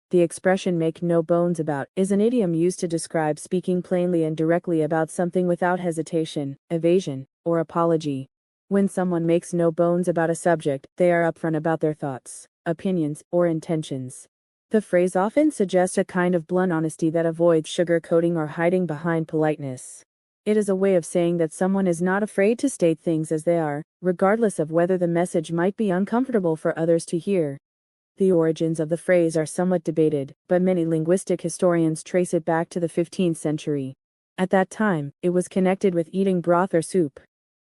The expression "make no bones about" is an idiom used to describe speaking plainly and directly about something without hesitation, evasion, or apology. When someone makes no bones about a subject, they are upfront about their thoughts, opinions, or intentions. The phrase often suggests a kind of blunt honesty that avoids sugarcoating or hiding behind politeness. It is a way of saying that someone is not afraid to state things as they are, regardless of whether the message might be uncomfortable for others to hear. The origins of the phrase are somewhat debated, but many linguistic historians trace it back to the 15th century. At that time, it was connected with eating broth or soup.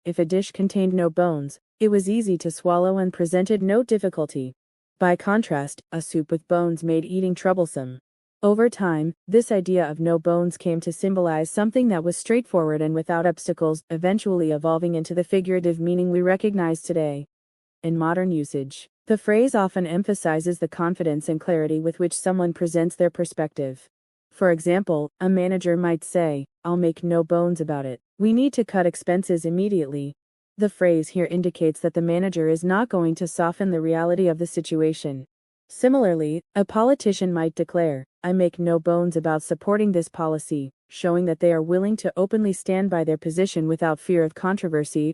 If a dish contained no bones, it was easy to swallow and presented no difficulty. By contrast, a soup with bones made eating troublesome. Over time, this idea of no bones came to symbolize something that was straightforward and without obstacles, eventually evolving into the figurative meaning we recognize today. In modern usage, the phrase often emphasizes the confidence and clarity with which someone presents their perspective. For example, a manager might say, "I'll make no bones about it. We need to cut expenses immediately." The phrase here indicates that the manager is not going to soften the reality of the situation. Similarly, a politician might declare, "I make no bones about supporting this policy," showing that they are willing to openly stand by their position without fear of controversy.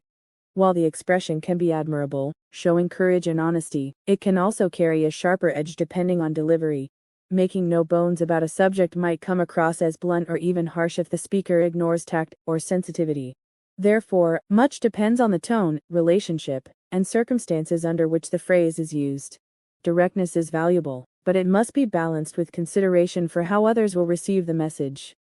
While the expression can be admirable, showing courage and honesty, it can also carry a sharper edge depending on delivery. Making no bones about a subject might come across as blunt or even harsh if the speaker ignores tact or sensitivity. Therefore, much depends on the tone, relationship, and circumstances under which the phrase is used. Directness is valuable, but it must be balanced with consideration for how others will receive the message.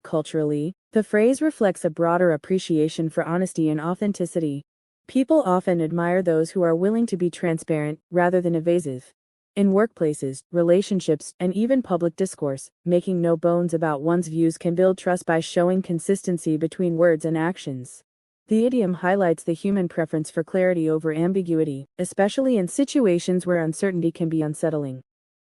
Culturally, the phrase reflects a broader appreciation for honesty and authenticity. People often admire those who are willing to be transparent, rather than evasive. In workplaces, relationships, and even public discourse, making no bones about one's views can build trust by showing consistency between words and actions. The idiom highlights the human preference for clarity over ambiguity, especially in situations where uncertainty can be unsettling.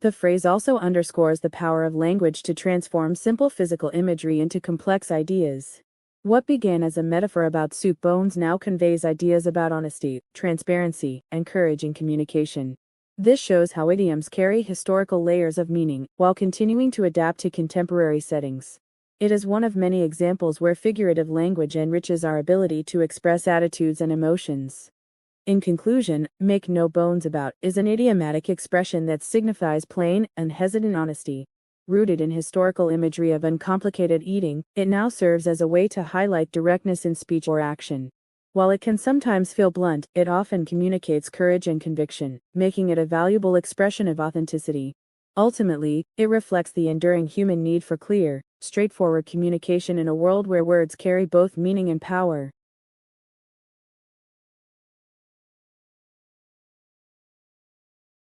The phrase also underscores the power of language to transform simple physical imagery into complex ideas. What began as a metaphor about soup bones now conveys ideas about honesty, transparency, and courage in communication. This shows how idioms carry historical layers of meaning, while continuing to adapt to contemporary settings. It is one of many examples where figurative language enriches our ability to express attitudes and emotions. In conclusion, "make no bones about" is an idiomatic expression that signifies plain, unhesitant honesty. Rooted in historical imagery of uncomplicated eating, it now serves as a way to highlight directness in speech or action. While it can sometimes feel blunt, it often communicates courage and conviction, making it a valuable expression of authenticity. Ultimately, it reflects the enduring human need for clear, straightforward communication in a world where words carry both meaning and power.